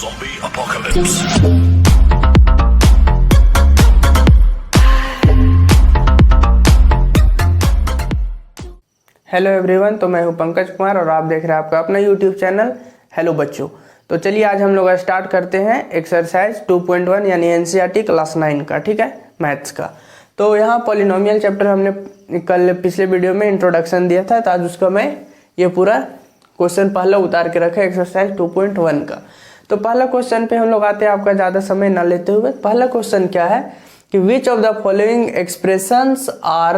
Zombie apocalypse. Hello everyone, तो मैं हूं पंकज कुमार और आप देख रहे हैं आपका अपना यूट्यूब चैनल हेलो बच्चों। तो चलिए आज हम लोग स्टार्ट करते हैं एक्सरसाइज 2.1 यानी एनसीईआरटी क्लास 9 का, ठीक है, मैथ्स का। तो यहाँ पॉलिनोमियल चैप्टर हमने कल पिछले वीडियो में इंट्रोडक्शन दिया था, तो आज उसका मैं ये पूरा क्वेश्चन पहले उतार के रखा एक्सरसाइज 2.1 का। तो पहला क्वेश्चन पे हम लोग आते हैं, आपका ज़्यादा समय ना लेते हुए। पहला क्वेश्चन क्या है कि which of the following expressions are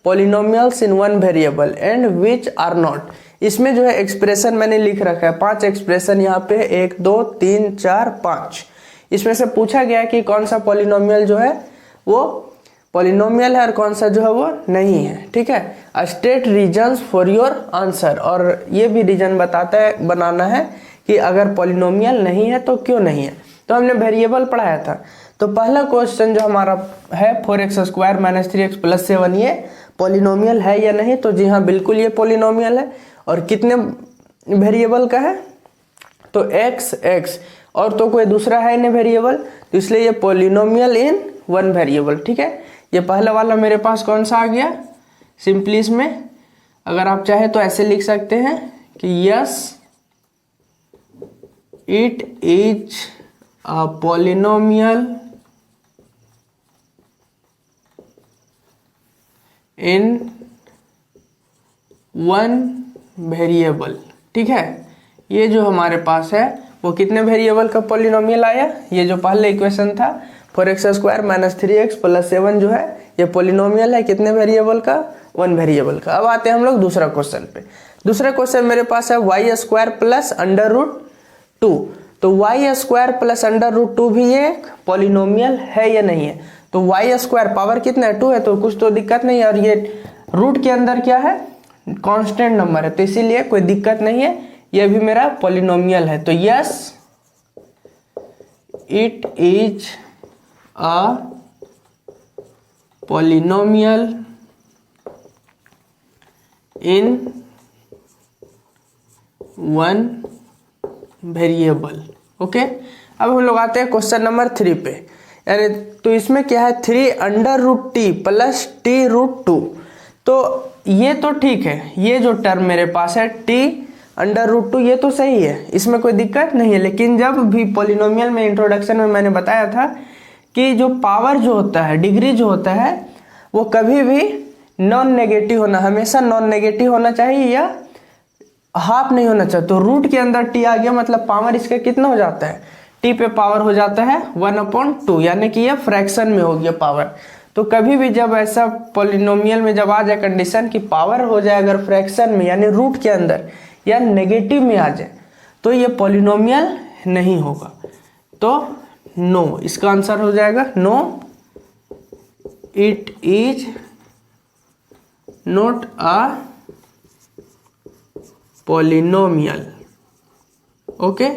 polynomials in one variable and which are not. इसमें जो है एक्सप्रेशन मैंने लिख रखा है, 5 एक्सप्रेशन यहाँ पे, 1 2 3 4 5। इसमें से पूछा गया कि कौन सा पॉलिनोमियल जो है वो पॉलिनोमियल है और कौन सा जो है वो नहीं है, ठीक है। State reasons for your answer, और ये भी रीजन बताता है, बनाना है कि अगर पॉलिनोमियल नहीं है तो क्यों नहीं है। तो हमने वेरिएबल पढ़ाया था। तो पहला क्वेश्चन जो हमारा है 4x² - 3x + 7, ये पॉलिनोमियल है या नहीं। तो जी हाँ, बिल्कुल ये पॉलिनोमियल है। और कितने वेरिएबल का है, तो x और तो कोई दूसरा है नहीं वेरिएबल, तो इसलिए ये पॉलिनोमियल इन वन वेरिएबल, ठीक है। ये पहला वाला मेरे पास कौन सा आ गया, सिंपली इसमें अगर आप चाहे तो ऐसे लिख सकते हैं कि yes it is a polynomial in one variable, ठीक है। ये जो हमारे पास है वो कितने वेरिएबल का पॉलिनोमियल आया, ये जो पहले इक्वेशन था 4x² - 3x + 7 जो है ये पॉलिनोमियल है कितने वेरिएबल का, वन वेरिएबल का। अब आते हैं हम लोग दूसरा क्वेश्चन पे। दूसरा क्वेश्चन मेरे पास है y² + √2। तो y² + √2 भी ये एक पॉलिनोमियल है या नहीं है। तो y² पावर कितना है, 2 है, तो कुछ तो दिक्कत नहीं है। और ये रूट के अंदर क्या है, कांस्टेंट नंबर है, तो इसीलिए कोई दिक्कत नहीं है, ये भी मेरा पॉलिनोमियल है। तो yes it is a polynomial in one variable, okay. अब हम लोग आते हैं क्वेश्चन नंबर 3 पे। यानी तो इसमें क्या है, 3√t + t√2। तो ये तो ठीक है, ये जो टर्म मेरे पास है t√2 ये तो सही है, इसमें कोई दिक्कत नहीं है। लेकिन जब भी पॉलिनोमियल में इंट्रोडक्शन में मैंने बताया था कि जो पावर जो होता है, डिग्री जो होता है, वो कभी भी नॉन नेगेटिव होना, हमेशा नॉन नेगेटिव होना चाहिए या हाफ नहीं होना चाहिए। तो रूट के अंदर टी आ गया, मतलब पावर इसका कितना हो जाता है, टी पे पावर हो जाता है 1/2, यानी कि ये फ्रैक्शन में हो गया पावर। तो कभी भी जब ऐसा पॉलिनोमियल में जब आ जाए कंडीशन कि पावर हो जाए अगर फ्रैक्शन में यानी रूट के अंदर या नेगेटिव में आ जाए, तो ये पॉलिनोमियल नहीं होगा। तो नो, इसका आंसर हो जाएगा no, it is not a polynomial, okay.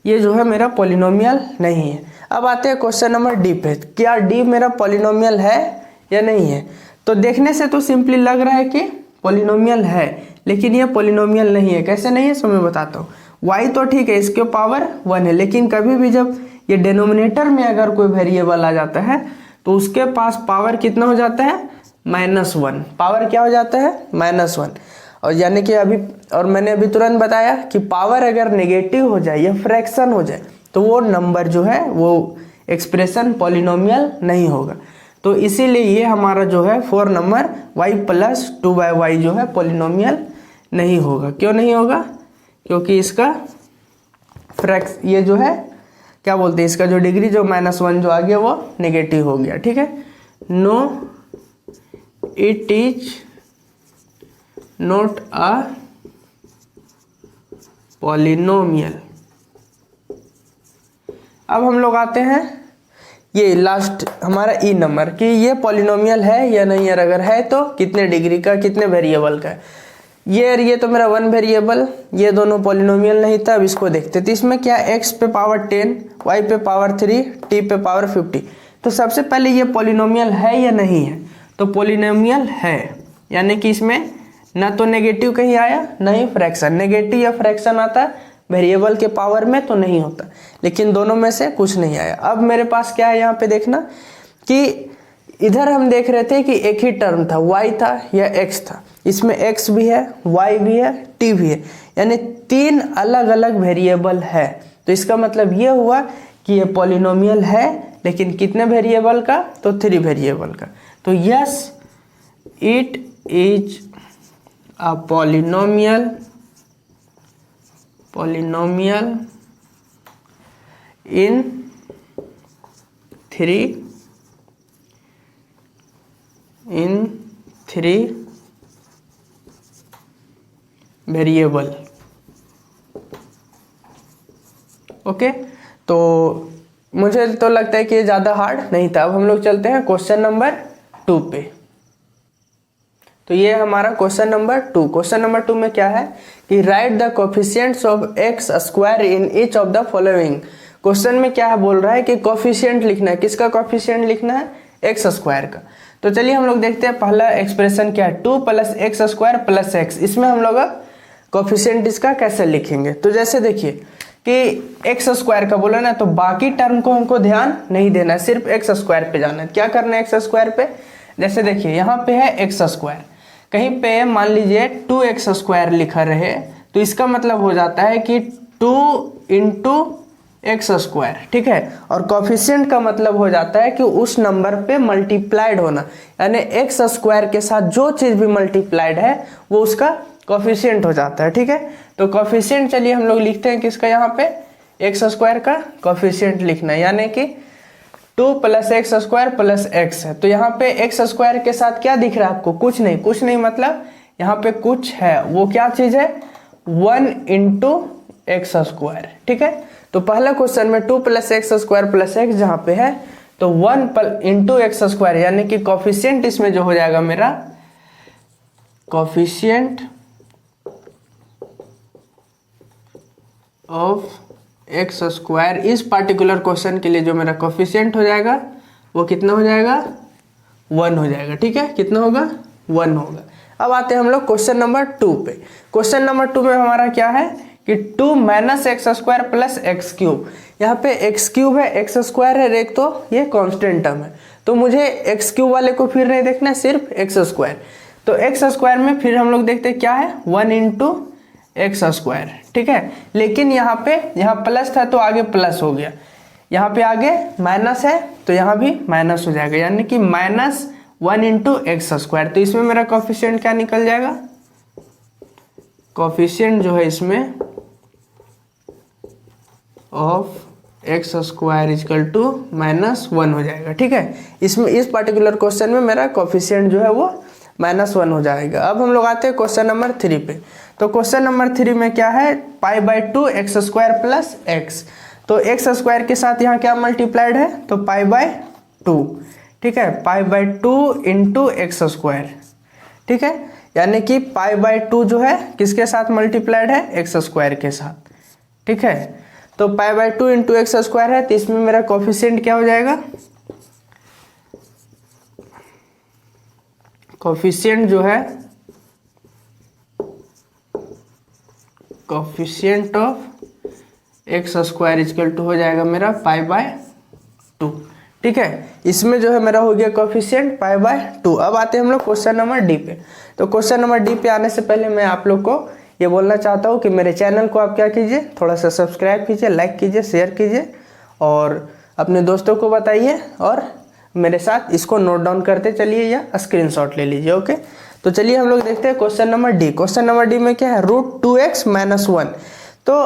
ये जो है मेरा पॉलिनोमियल नहीं है। अब आते हैं क्वेश्चन नंबर डी पे। क्या डी मेरा पॉलिनोमियल है या नहीं है। तो देखने से तो सिंपली लग रहा है कि पॉलिनोमियल है, लेकिन ये पॉलिनोमियल नहीं है। कैसे नहीं है, सो मैं बताता हूँ। y तो ठीक है, इसके पावर 1 है, लेकिन कभी भी जब ये डिनोमिनेटर में अगर कोई वेरिएबल आ जाता है तो उसके पास पावर कितना हो जाता है, -1। पावर क्या हो जाता है, -1। और यानी कि अभी, और मैंने अभी तुरंत बताया कि पावर अगर नेगेटिव हो जाए या फ्रैक्शन हो जाए तो वो नंबर जो है वो एक्सप्रेशन पॉलिनोमियल नहीं होगा। तो इसीलिए ये हमारा जो है 4 नंबर y + 2y जो है पॉलिनोमियल नहीं होगा। क्यों नहीं होगा, क्योंकि इसका ये जो है क्या बोलते हैं, इसका जो डिग्री जो -1 जो आ गया वो नेगेटिव हो गया, ठीक है। No, it is not a polynomial. अब हम लोग आते हैं ये लास्ट हमारा ई नंबर कि ये पॉलिनोमियल है या नहीं है। अगर है तो कितने डिग्री का, कितने वेरिएबल का है। ये तो मेरा 1 वेरिएबल, ये दोनों पॉलिनोमियल नहीं था। अब इसको देखते, तो इसमें क्या, x पे पावर 10, y पे पावर 3, t पे पावर 50। तो सबसे पहले ये पॉलिनोमियल है या नहीं है, तो पॉलिनोमियल है, यानी कि इसमें ना तो नेगेटिव कहीं आया ना ही फ्रैक्शन। नेगेटिव या फ्रैक्शन आता वेरिएबल के पावर में तो नहीं होता, लेकिन दोनों में से कुछ नहीं आया। अब मेरे पास क्या है यहाँ पे देखना कि इधर हम देख रहे थे कि एक ही टर्म था, y था या x था, इसमें x भी है, y भी है, t भी है, यानी 3 अलग अलग वेरिएबल है। तो इसका मतलब ये हुआ कि ये पॉलिनोमियल है, लेकिन कितने वेरिएबल का? तो 3 वेरिएबल का। तो yes, it is a polynomial in 3 variable. Okay, तो मुझे तो लगता है कि ये ज़्यादा हार्ड नहीं था। अब हम लोग चलते हैं क्वेश्चन नंबर 2 पे। तो ये हमारा क्वेश्चन नंबर 2। क्वेश्चन नंबर 2 में क्या है कि right the coefficients of x square in each of the following. Question में क्या है, बोल रहा है कि कोफिशिएंट लिखना है। किसका कोफिशिएंट लिखना है? एक्स स्क्वायर का। तो चलिए हम लोग देखते हैं पहला एक्सप्रेशन क्या है, 2 + एक्स स्क्वायर + एक्स। इसमें हम लोग कोफिशिएंट इसका कैसे लिखेंगे? तो जैसे देखिए कि एक्स स्क्वायर का बोला ना, तो बाकी टर्म को हमको ध्यान नहीं देना है, सिर्फ एक्स स्क्वायर पे जाना है। क्या करना है एक्स स्क्वायर पे? जैसे देखिए यहाँ पे है एक्स स्क्वायर, कहीं पे मान लीजिए 2x स्क्वायर लिखा रहे, तो इसका मतलब हो जाता है कि 2 × एक्स स्क्वायर, ठीक है। और कोफिशिएंट का मतलब हो जाता है कि उस नंबर पे मल्टीप्लाइड होना, यानी एक्स स्क्वायर के साथ जो चीज़ भी मल्टीप्लाइड है वो उसका कोफिशिएंट हो जाता है, ठीक है। तो कोफिशिएंट चलिए हम लोग लिखते हैं किसका, यहाँ पे एक्स स्क्वायर का कोफिशिएंट लिखना है, यानी कि 2 + एक्स स्क्वायर + एक्स है। तो यहाँ पे एक्स स्क्वायर के साथ क्या दिख रहा है आपको? कुछ नहीं। कुछ नहीं मतलब यहाँ पे कुछ है, वो क्या चीज़ है? 1 × एक्स स्क्वायर, ठीक है। तो पहला क्वेश्चन में 2 + एक्स स्क्वायर + एक्स जहाँ पे है, तो 1 × एक्स स्क्वायर, यानी कि कोफिशिएंट इसमें जो हो जाएगा मेरा, कोफिशिएंट ऑफ एक्स स्क्वायर, इस पार्टिकुलर क्वेश्चन के लिए जो मेरा कोफिशिएंट हो जाएगा वो कितना हो जाएगा? 1 हो जाएगा, ठीक है। कितना होगा? 1 होगा। अब आते हैं हम लोग क्वेश्चन नंबर 2 पे। क्वेश्चन नंबर 2 में हमारा क्या है कि 2 - एक्स स्क्वायर + एक्स क्यूब। यहाँ पे एक्स क्यूब है, एक्स स्क्वायर है एक, तो ये कांस्टेंट टर्म है, तो मुझे एक्स क्यूब वाले को फिर नहीं देखना है, सिर्फ एक्स स्क्वायर। तो एक्स स्क्वायर में फिर हम लोग देखते हैं क्या है, 1 × एक्स स्क्वायर, ठीक है। लेकिन यहाँ पे प्लस था तो आगे प्लस हो गया, यहाँ पे आगे माइनस है तो यहाँ भी माइनस हो जाएगा, यानी कि -1 × एक्स स्क्वायर। तो इसमें मेरा कोफिशिएंट क्या निकल जाएगा? कोफिशिएंट जो है इसमें ऑफ एक्स स्क्वायर = -1 हो जाएगा, ठीक है। इसमें इस पार्टिकुलर क्वेश्चन में मेरा कोफिशिएंट जो है वो -1 हो जाएगा। अब हम लोग आते हैं क्वेश्चन नंबर 3 पे। तो क्वेश्चन नंबर 3 में क्या है, π/2 एक्स स्क्वायर + एक्स। तो एक्स स्क्वायर के साथ यहाँ क्या मल्टीप्लाइड है, तो π/2, ठीक है। π/2 × एक्स स्क्वायर, ठीक है, यानी कि π/2 जो है किसके साथ मल्टीप्लाइड है? एक्स स्क्वायर के साथ, ठीक है। तो π/2 × एक्स स्क्वायर है, तो इसमें मेरा कोफिशिएंट क्या हो जाएगा? कोफिशिएंट जो है, कोफिशिएंट ऑफ एक्स स्क्वायर = हो जाएगा मेरा π/2, ठीक है। इसमें जो है मेरा हो गया कोफिशिएंट π/2। अब आते हैं हम लोग क्वेश्चन नंबर डी पे। तो क्वेश्चन नंबर डी पे आने से पहले मैं आप लोग को ये बोलना चाहता हूँ कि मेरे चैनल को आप क्या कीजिए, थोड़ा सा सब्सक्राइब कीजिए, लाइक कीजिए, शेयर कीजिए और अपने दोस्तों को बताइए, और मेरे साथ इसको नोट डाउन करते चलिए या स्क्रीनशॉट ले लीजिए, ओके। तो चलिए हम लोग देखते हैं question number D. Question number D में क्या है, √2x - 1। तो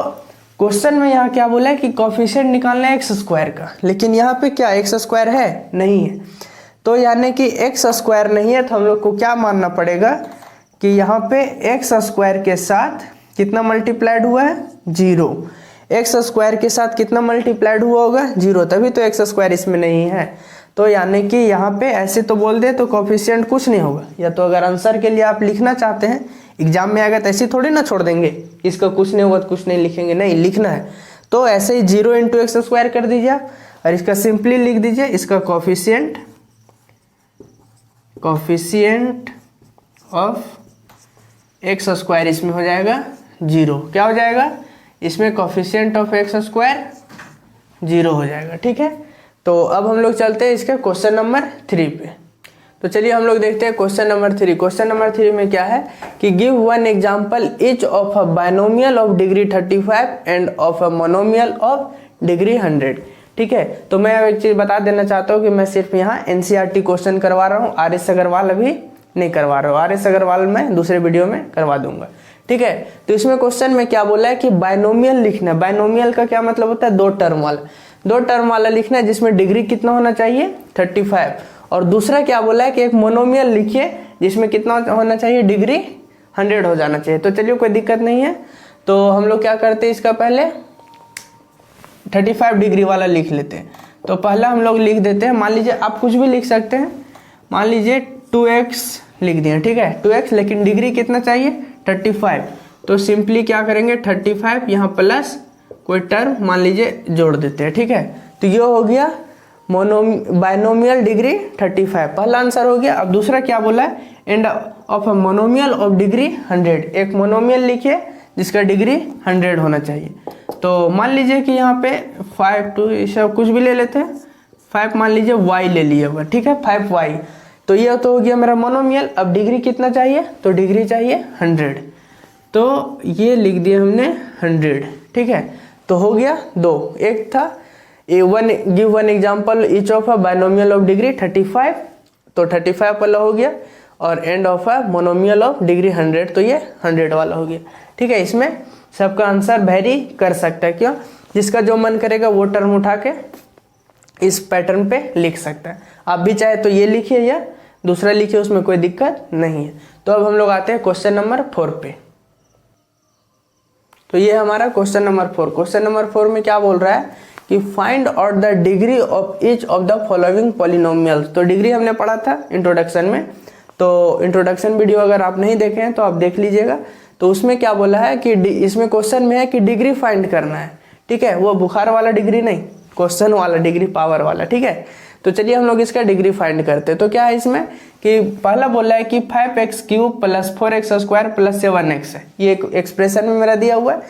क्वेश्चन में यहाँ क्या बोला है कि कोफिशिएंट निकालना है एक्स स्क्वायर का, लेकिन यहाँ पे क्या एक्स स्क्वायर है? नहीं है। तो यानी कि एक्स स्क्वायर नहीं है, तो हम लोग को क्या मानना पड़ेगा कि यहाँ पे एक्स स्क्वायर के साथ कितना मल्टीप्लाइड हुआ है? 0। एक्स स्क्वायर के साथ कितना मल्टीप्लाइड हुआ होगा? 0, तभी तो एक्स स्क्वायर इसमें नहीं है। तो यानी कि यहाँ पे ऐसे तो बोल दे तो कोफिशिएंट कुछ नहीं होगा। या तो अगर आंसर के लिए आप लिखना चाहते हैं, एग्जाम में आएगा तो ऐसे थोड़ी ना छोड़ देंगे, इसका कुछ नहीं होगा तो कुछ नहीं लिखेंगे, नहीं लिखना है। तो ऐसे ही 0 × एक्स स्क्वायर कर दीजिए आप, और इसका सिंपली लिख दीजिए, इसका कोफिशिएंट ऑफ एक्स स्क्वायर इसमें हो जाएगा 0। क्या हो जाएगा? इसमें कोफिशिएंट ऑफ एक्स स्क्वायर 0 हो जाएगा, ठीक है। तो अब हम लोग चलते हैं इसके क्वेश्चन नंबर 3 पे। तो चलिए हम लोग देखते हैं क्वेश्चन नंबर 3। क्वेश्चन नंबर 3 में क्या है कि give one example each of a binomial of degree 35 end of a monomial of degree 100, ठीक है। तो मैं एक चीज़ बता देना चाहता हूँ कि मैं सिर्फ यहाँ एनसीईआरटी क्वेश्चन करवा रहा हूँ, आर एस अग्रवाल अभी नहीं करवा रहा हूँ। आर एस अग्रवाल मैं दूसरे वीडियो में करवा दूंगा, ठीक है। तो इसमें क्वेश्चन में क्या बोला है कि बायनोमियल लिखना है। बायनोमियल का क्या मतलब होता है, 2 टर्म वाला, 2 टर्म वाला लिखना है जिसमें डिग्री कितना होना चाहिए 35, और दूसरा क्या बोला है कि एक मोनोमियल लिखिए जिसमें कितना होना चाहिए, डिग्री 100 हो जाना चाहिए। तो चलिए कोई दिक्कत नहीं है। तो हम लोग क्या करते हैं, इसका पहले 35 डिग्री वाला लिख लेते हैं। तो पहला हम लोग लिख देते हैं, मान लीजिए आप कुछ भी लिख सकते हैं, मान लीजिए 2x लिख दिए, ठीक है 2x, लेकिन डिग्री कितना चाहिए 35। तो सिंपली क्या करेंगे 35 यहाँ प्लस कोई टर्म मान लीजिए जोड़ देते हैं, ठीक है। तो ये हो गया बायनोमियल डिग्री 35, पहला आंसर हो गया। अब दूसरा क्या बोला है, end of a monomial of degree 100, एक मोनोमियल लिखिए जिसका डिग्री 100 होना चाहिए। तो मान लीजिए कि यहाँ पे 5 2 सब कुछ भी ले लेते हैं, 5 मान लीजिए y ले लिए हुआ, ठीक है 5y। तो ये तो हो गया मेरा मोनोमियल। अब डिग्री कितना चाहिए, तो डिग्री चाहिए 100, तो ये लिख दिया हमने 100, ठीक है। तो हो गया 2, एक था give one example each of a binomial of degree 35, तो 35 वाला हो गया, और end of a monomial of degree 100, तो ये 100 वाला हो गया, ठीक है। इसमें सबका आंसर वेरी कर सकता है, क्यों, जिसका जो मन करेगा वो टर्म उठा के इस पैटर्न पे लिख सकता है। आप भी चाहे तो ये लिखिए या दूसरा लिखिए, उसमें कोई दिक्कत नहीं है। तो अब हम लोग आते हैं क्वेश्चन नंबर 4 पे। तो ये हमारा क्वेश्चन नंबर 4। क्वेश्चन नंबर 4 में क्या बोल रहा है कि find out the degree of each of the following polynomials. तो डिग्री हमने पढ़ा था इंट्रोडक्शन में, तो इंट्रोडक्शन वीडियो अगर आप नहीं देखे हैं तो आप देख लीजिएगा। तो उसमें क्या बोला है कि इसमें क्वेश्चन में है कि डिग्री फाइंड करना है, ठीक है, वो बुखार वाला डिग्री नहीं, क्वेश्चन वाला डिग्री पावर वाला, ठीक है। तो चलिए हम लोग इसका डिग्री फाइंड करते हैं। तो क्या है इसमें कि पहला बोला है कि 5x³ + 4x² + 7x है, ये एक एक्सप्रेशन में मेरा दिया हुआ है।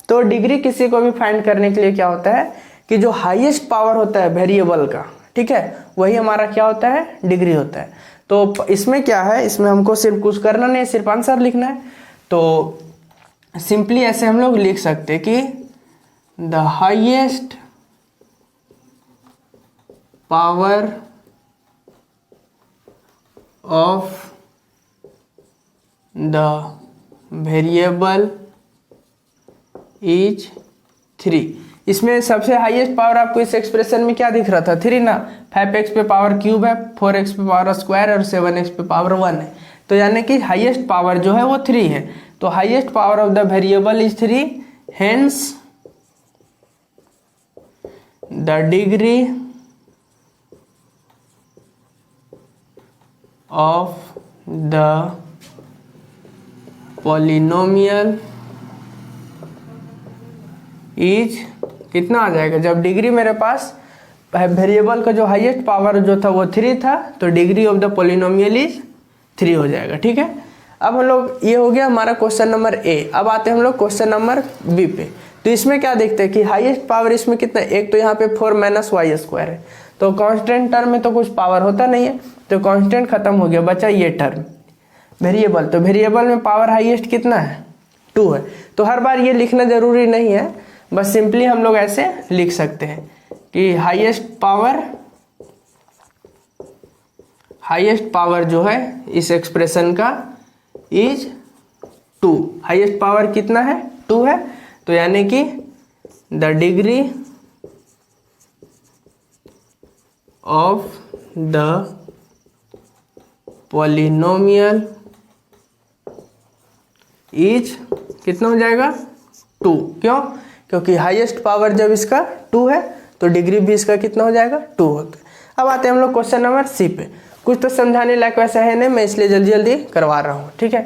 तो डिग्री किसी को भी फाइंड करने के लिए क्या होता है कि जो हाईएस्ट पावर होता है वेरिएबल का, ठीक है, वही हमारा क्या होता है, डिग्री होता है। तो इसमें क्या है, इसमें हमको सिर्फ कुछ करना नहीं है, सिर्फ आंसर लिखना है। तो सिंपली ऐसे हम लोग लिख सकते हैं कि the highest power of the variable is 3। इसमें सबसे हाईएस्ट पावर आपको इस एक्सप्रेशन में क्या दिख रहा था, 3 ना, 5x पे पावर क्यूब है, 4x पे पावर स्क्वायर और 7x पे पावर 1 है। तो यानी कि हाईएस्ट पावर जो है वो 3 है। तो highest power of the variable is 3, hence the degree of the polynomial is कितना आ जाएगा, जब डिग्री मेरे पास वेरिएबल का जो हाईएस्ट पावर जो था वो 3 था, तो degree of the polynomial is 3 हो जाएगा, ठीक है। अब हम लोग, ये हो गया हमारा क्वेश्चन नंबर ए। अब आते हैं हम लोग क्वेश्चन नंबर बी पे। तो इसमें क्या देखते हैं कि हाईएस्ट पावर इसमें कितना, एक तो यहाँ पे 4 - y² है, तो कांस्टेंट टर्म में तो कुछ पावर होता नहीं है, तो कांस्टेंट खत्म हो गया, बचा ये टर्म वेरिएबल। तो वेरिएबल में पावर हाईएस्ट कितना है, 2 है। तो हर बार ये लिखना जरूरी नहीं है, बस सिंपली हम लोग ऐसे लिख सकते हैं कि हाईएस्ट पावर जो है इस एक्सप्रेशन का इज 2। हाईएस्ट पावर कितना है, 2 है। तो यानी कि the degree of the polynomial is कितना हो जाएगा, 2। क्यों, क्योंकि हाईएस्ट पावर जब इसका 2 है तो डिग्री भी इसका कितना हो जाएगा, 2 होता है। अब आते हैं हम लोग क्वेश्चन नंबर सी पे। कुछ तो समझाने लायक वैसा है नहीं, मैं इसलिए जल्दी जल्दी करवा रहा हूँ, ठीक है,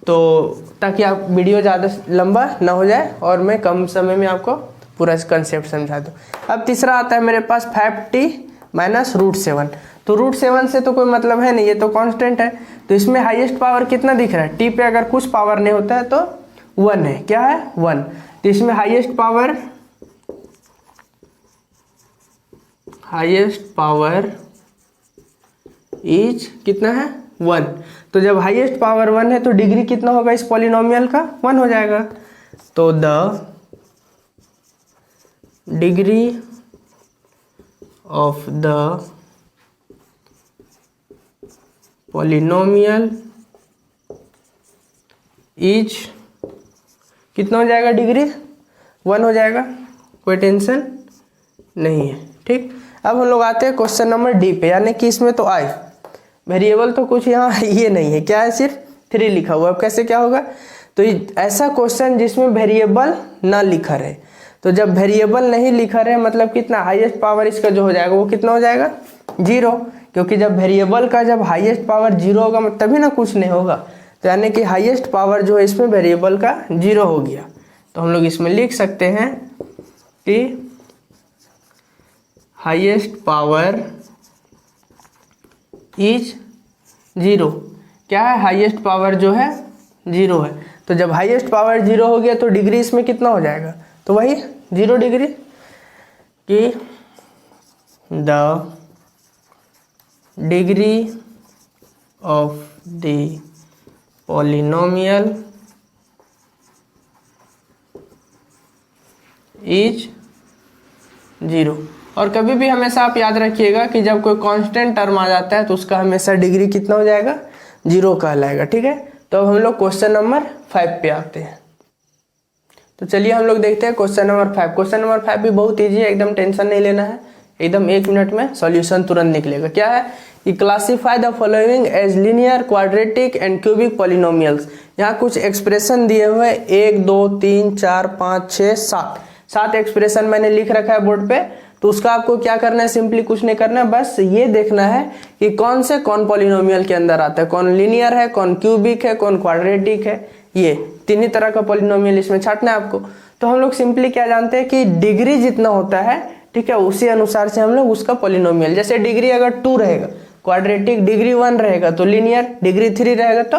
तो ताकि आप वीडियो ज़्यादा लंबा ना हो जाए और मैं कम समय में आपको पूरा कंसेप्ट समझा दूँ। अब तीसरा आता है मेरे पास 5t - √7। तो √7 से तो कोई मतलब है नहीं, ये तो कांस्टेंट है। तो इसमें हाईएस्ट पावर कितना दिख रहा है, t पे अगर कुछ पावर नहीं होता है तो 1 है, क्या है 1। तो इसमें हाईएस्ट पावर इज कितना है 1। तो जब हाईएस्ट पावर 1 है तो डिग्री कितना होगा इस पॉलिनोमियल का 1 हो जाएगा। तो the degree of the polynomial is कितना हो जाएगा, डिग्री 1 हो जाएगा, कोई टेंशन नहीं है। ठीक, अब हम लोग आते हैं क्वेश्चन नंबर डी पे, यानी कि इसमें तो आई वेरिएबल तो कुछ यहाँ ये नहीं है, क्या है, सिर्फ 3 लिखा हुआ। अब कैसे क्या होगा, तो ऐसा क्वेश्चन जिसमें वेरिएबल ना लिखा रहे, तो जब वेरिएबल नहीं लिखा रहे मतलब कितना हाईएस्ट पावर इसका जो हो जाएगा वो कितना हो जाएगा 0, क्योंकि जब वेरिएबल का जब हाईएस्ट पावर 0 होगा तभी ना कुछ नहीं होगा। तो यानी कि हाईएस्ट पावर जो है इसमें वेरिएबल का 0 हो गया। तो हम लोग इसमें लिख सकते हैं कि हाईएस्ट पावर इज 0। क्या है, हाईएस्ट पावर जो है 0 है। तो जब हाईएस्ट पावर 0 हो गया तो डिग्री इसमें कितना हो जाएगा, तो वही 0 डिग्री कि the degree of the polynomial is 0। और कभी भी हमेशा आप याद रखिएगा कि जब कोई कांस्टेंट टर्म आ जाता है तो उसका हमेशा डिग्री कितना हो जाएगा 0 कहलाएगा। ठीक है, तो अब हम लोग क्वेश्चन नंबर 5 पे आते हैं। तो चलिए हम लोग देखते हैं क्वेश्चन नंबर 5। क्वेश्चन नंबर 5 भी बहुत ईजी है, एकदम टेंशन नहीं लेना है, एकदम 1 मिनट में सॉल्यूशन तुरंत निकलेगा। क्या है कि classify the following as linear, quadratic and cubic polynomials. यहाँ कुछ एक्सप्रेशन दिए हुए 1 2 3 4 5 6 7 एक्सप्रेशन मैंने लिख रखा है बोर्ड पे। तो उसका आपको क्या करना है, सिंपली कुछ नहीं करना है, बस ये देखना है कि कौन से कौन पॉलिनोमियल के अंदर आता है, कौन लीनियर है, कौन क्यूबिक है, कौन क्वाड्रेटिक है। ये 3 ही तरह का पॉलिनोमियल इसमें छांटना है आपको। तो हम लोग सिंपली क्या जानते हैं कि डिग्री जितना होता है, ठीक है, उसी अनुसार से हम लोग उसका पॉलिनोमियल, जैसे डिग्री अगर 2 रहेगा क्वाड्रेटिक, डिग्री 1 रहेगा तो लीनियर, डिग्री 3 रहेगा तो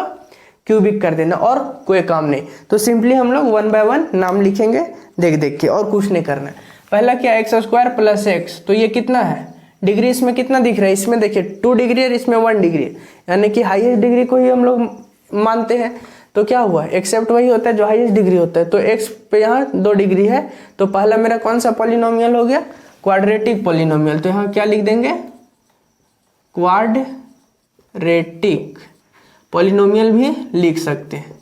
क्यूबिक कर देना, और कोई काम नहीं। तो सिंपली हम लोग 1 बाय 1 नाम लिखेंगे देख देख के, और कुछ नहीं करना है। पहला क्या, x² प्लस x, तो ये कितना है, डिग्री इसमें कितना दिख रहा है, इसमें देखिए 2 डिग्री है, इसमें 1 डिग्री है, यानी कि हाईएस्ट डिग्री को ही हम लोग मानते हैं। तो क्या हुआ, एक्सेप्ट वही होता है जो हाईएस्ट डिग्री होता है। तो x पे यहाँ 2 डिग्री है, तो पहला मेरा कौन सा पॉलिनोमियल हो गया, क्वाड्रेटिक पॉलिनोमियल। तो यहाँ क्या लिख देंगे, क्वाड्रेटिक पॉलिनोमियल भी लिख सकते हैं,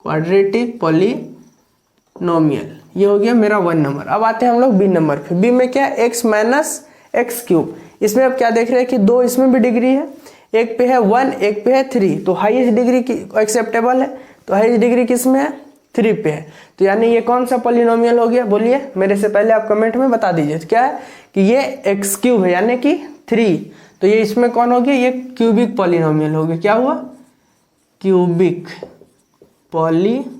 क्वाड्रेटिक पॉलिनोमियल। ये हो गया मेरा 1 नंबर। अब आते हैं हम लोग बी नंबर पे। बी में क्या, x माइनस एक्स क्यूब। इसमें अब क्या देख रहे हैं कि 2 इसमें भी डिग्री है, एक पे है 1 एक पे है 3, तो हाईएस्ट डिग्री की एक्सेप्टेबल है। तो हाईएस्ट डिग्री किस में है, 3 पे है। तो यानी ये कौन सा पॉलिनोमियल हो गया, बोलिए मेरे से पहले आप कमेंट में बता दीजिए। क्या है कि ये एक्स क्यूब है, यानी कि 3। तो ये इसमें कौन हो गया, ये क्यूबिक पॉलिनोमियल हो गया। क्या हुआ, क्यूबिक पॉलिनोमियल।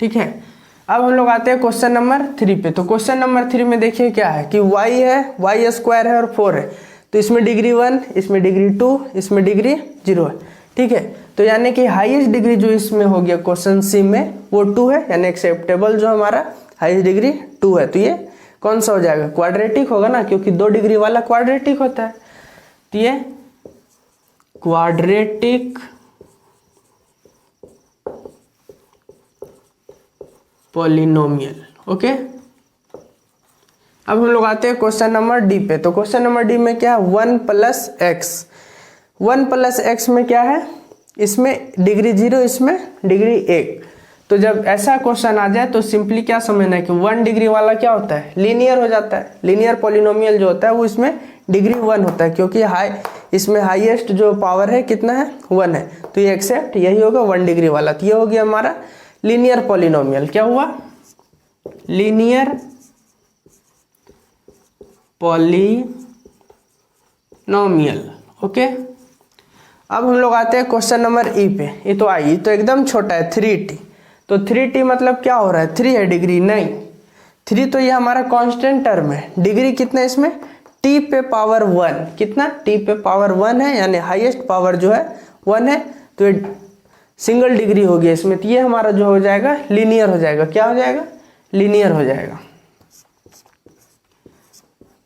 ठीक है, अब हम लोग आते हैं क्वेश्चन नंबर 3 पे। तो क्वेश्चन नंबर 3 में देखिए क्या है कि y है, y² है और 4 है। तो इसमें डिग्री 1, इसमें डिग्री 2, इसमें डिग्री 0 है। ठीक है, तो यानी कि हाईएस्ट डिग्री जो इसमें हो गया क्वेश्चन सी में वो 2 है, यानी एक्सेप्टेबल जो हमारा हाईएस्ट डिग्री 2 है। तो ये कौन सा हो जाएगा, क्वाड्रेटिक होगा ना, क्योंकि 2 डिग्री वाला क्वाड्रेटिक होता है। तो ये क्वाड्रेटिक पॉलिनोमियल। ओके, अब हम लोग आते हैं क्वेश्चन नंबर डी पे। तो क्वेश्चन नंबर डी में क्या है, 1 प्लस एक्स। 1 प्लस एक्स में क्या है, इसमें डिग्री 0, इसमें डिग्री 1। तो जब ऐसा क्वेश्चन आ जाए तो सिंपली क्या समझना है कि 1 डिग्री वाला क्या होता है, लीनियर हो जाता है। लीनियर पॉलिनोमियल जो होता है वो इसमें डिग्री 1 होता है, क्योंकि इसमें हाईएस्ट जो पावर है कितना है, 1 है। तो ये एक्सेप्ट यही होगा 1 डिग्री वाला। तो ये हो गया हमारा लीनियर पॉलिनोमियल। क्या हुआ, लीनियर पॉलिनोमियल। ओके, अब हम लोग आते हैं क्वेश्चन नंबर ई पे। ये तो आई, तो एकदम छोटा है 3t। तो 3t मतलब क्या हो रहा है, 3 है डिग्री, नहीं 3 तो ये हमारा कांस्टेंट टर्म है। डिग्री कितना है इसमें, t पे पावर 1, कितना t पे पावर 1 है, यानी हाईएस्ट पावर जो है 1 है। तो सिंगल डिग्री हो गया इसमें, तो ये हमारा जो हो जाएगा लीनियर हो जाएगा। क्या हो जाएगा? लीनियर हो जाएगा।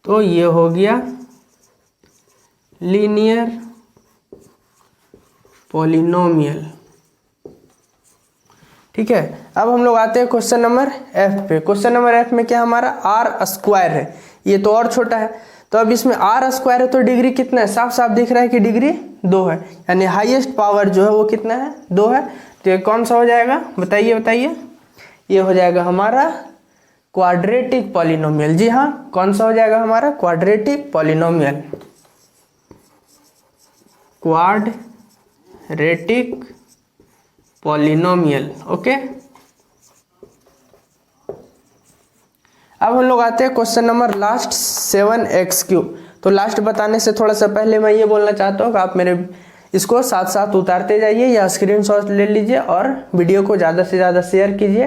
तो ये हो गया लीनियर पॉलिनोमियल। ठीक है, अब हम लोग आते हैं क्वेश्चन नंबर एफ पे। क्वेश्चन नंबर एफ में क्या हमारा आर स्क्वायर है, ये तो और छोटा है। तो अब इसमें आर स्क्वायर है तो डिग्री कितना है? साफ साफ दिख रहा है कि डिग्री 2 है, यानी हाईएस्ट पावर जो है वो कितना है? 2 है। तो ये कौन सा हो जाएगा? बताइए बताइए। ये हो जाएगा हमारा क्वाड्रेटिक पॉलिनोमियल। जी हाँ, कौन सा हो जाएगा हमारा? Quadratic polynomial. Quadratic polynomial. Okay, अब हम लोग आते हैं क्वेश्चन नंबर लास्ट 7x3। तो लास्ट बताने से थोड़ा सा पहले मैं ये बोलना चाहता हूँ कि आप मेरे इसको साथ साथ उतारते जाइए या स्क्रीनशॉट ले लीजिए और वीडियो को ज़्यादा से ज़्यादा शेयर कीजिए।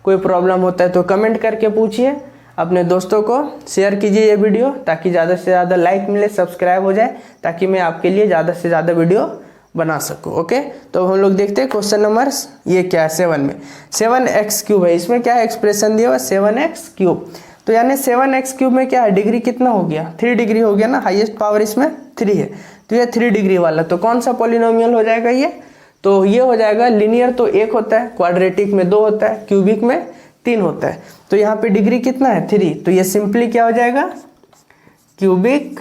कोई प्रॉब्लम होता है तो कमेंट करके पूछिए, अपने दोस्तों को शेयर कीजिए ये वीडियो, ताकि ज़्यादा से ज़्यादा लाइक मिले, सब्सक्राइब हो जाए, ताकि मैं आपके लिए ज़्यादा से ज़्यादा वीडियो बना सकूँ। ओके, तो हम लोग देखते हैं क्वेश्चन नंबर ये क्या है 7 में। 7x3 है, इसमें क्या है? एक्सप्रेशन दिया हुआ 7x3। तो यानी 7x3 में क्या है? डिग्री कितना हो गया? 3 डिग्री हो गया ना, हाईएस्ट पावर इसमें 3 है, तो ये 3 डिग्री वाला। तो कौन सा पॉलिनोमियल हो जाएगा ये? तो ये हो जाएगा लीनियर तो 1 होता है, क्वाड्रेटिक में 2 होता है, क्यूबिक में 3 होता है। तो यहाँ पे डिग्री कितना है? 3। तो ये सिंपली क्या हो जाएगा? Cubic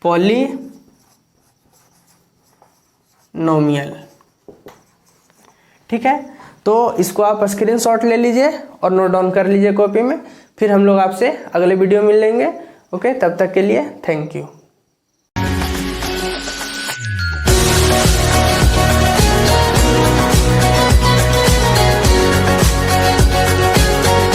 polynomial. ठीक है, तो इसको आप स्क्रीनशॉट ले लीजिए और नोट डाउन कर लीजिए कॉपी में। फिर हम लोग आपसे अगले वीडियो में मिलेंगे। ओके, तब तक के लिए थैंक यू।